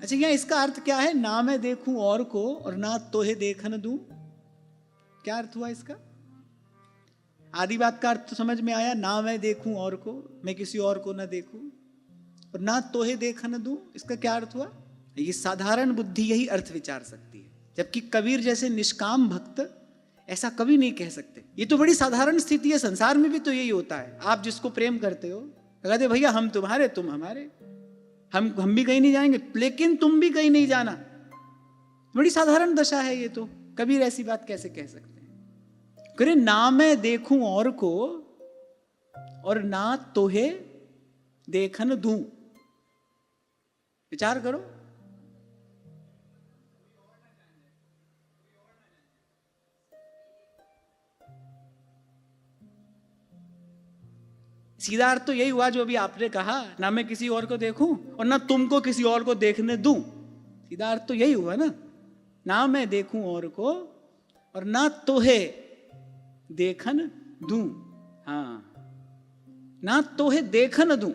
अच्छा, यहाँ इसका अर्थ क्या है? ना मैं देखूं और को और ना तोहे देखन दूं। क्या अर्थ हुआ इसका? आदि बात का अर्थ तो समझ में आया, ना मैं देखूं और को, मैं किसी और को ना देखूं, और ना तोहे देखन दूं, इसका क्या अर्थ हुआ? ये साधारण बुद्धि यही अर्थ विचार सकती है, जबकि कबीर जैसे निष्काम भक्त ऐसा कभी नहीं कह सकते। ये तो बड़ी साधारण स्थिति है, संसार में भी तो यही होता है। आप जिसको प्रेम करते हो, कहते भैया हम तुम्हारे, तुम हमारे, हम भी कहीं नहीं जाएंगे, लेकिन तुम भी कहीं नहीं जाना। बड़ी साधारण दशा है ये तो। कबीर ऐसी बात कैसे कह सकते हैं? करे ना मैं देखूं और को और ना तोहे देखन दूं। विचार करो। सीधा अर्थ तो यही हुआ जो अभी आपने कहा, ना मैं किसी और को देखूं और ना तुमको किसी और को देखने दूं। सीधा अर्थ तो यही हुआ ना, ना मैं देखूं और को और ना तोहे देखन दूं। हाँ, ना तोहे देखन दूं।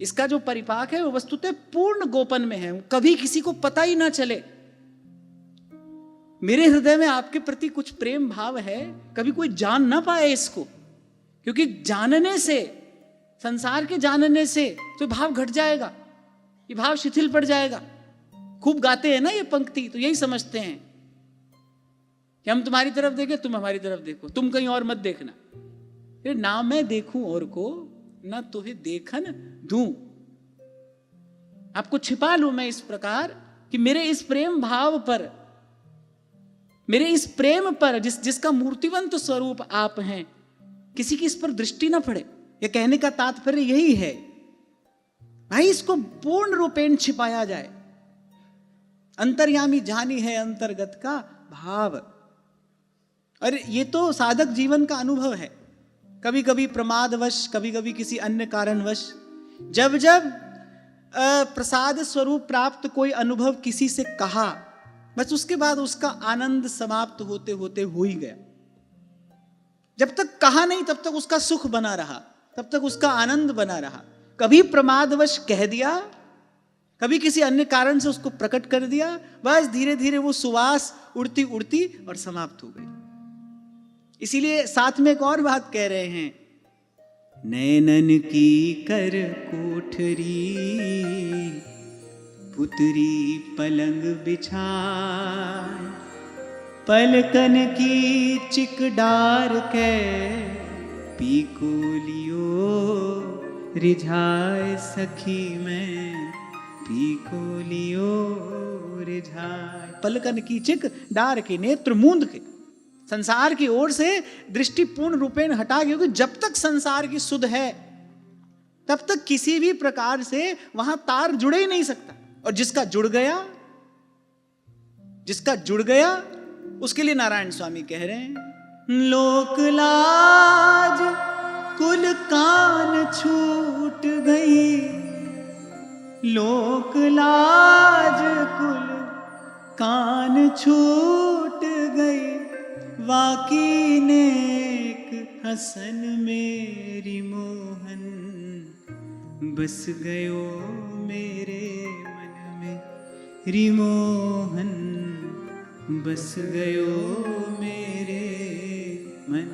इसका जो परिपाक है वो वस्तुतः पूर्ण गोपन में है, कभी किसी को पता ही ना चले। मेरे हृदय में आपके प्रति कुछ प्रेम भाव है, कभी कोई जान ना पाए इसको, क्योंकि जानने से, संसार के जानने से तो भाव घट जाएगा, ये भाव शिथिल पड़ जाएगा। खूब गाते हैं ना ये पंक्ति, तो यही समझते हैं कि हम तुम्हारी तरफ देखें, तुम हमारी तरफ देखो, तुम कहीं और मत देखना। फिर ना मैं देखूं और को, ना तुहे देखन दूं। आपको छिपा लूं मैं इस प्रकार कि मेरे इस प्रेम भाव पर, मेरे इस प्रेम पर, जिसका मूर्तिवंत स्वरूप आप हैं, किसी की इस पर दृष्टि ना पड़े। यह कहने का तात्पर्य यही है भाई, इसको पूर्ण रूपेण छिपाया जाए। अंतर्यामी जानी है अंतर्गत का भाव। और ये तो साधक जीवन का अनुभव है। कभी कभी प्रमादवश, कभी कभी किसी अन्य कारणवश, जब जब प्रसाद स्वरूप प्राप्त कोई अनुभव किसी से कहा, बस उसके बाद उसका आनंद समाप्त होते होते हो ही गया। जब तक कहा नहीं तब तक उसका सुख बना रहा, तब तक उसका आनंद बना रहा। कभी प्रमादवश कह दिया, कभी किसी अन्य कारण से उसको प्रकट कर दिया, बस धीरे धीरे वो सुवास उड़ती उड़ती और समाप्त हो गई। इसीलिए साथ में एक और बात कह रहे हैं, नैनन की कर कोठरी पुतरी पलंग बिछाए, पलकन की चिक डार के पीको लियो रिझाए, सखी में पीको लियो रिझाए। पलकन की चिक डार के, नेत्र मूंद के, संसार की ओर से दृष्टि पूर्ण रूपेण हटा, क्योंकि जब तक संसार की सुध है तब तक किसी भी प्रकार से वहां तार जुड़े ही नहीं सकता। और जिसका जुड़ गया, जिसका जुड़ गया, उसके लिए नारायण स्वामी कह रहे हैं, लोक लाज कुल कान छूट गई, लोक लाज कुल कान छूट गई, वाकी नेक हसन मेरी मोहन, बस गयो मेरे मन में रिमोहन, बस गयो मेरे मन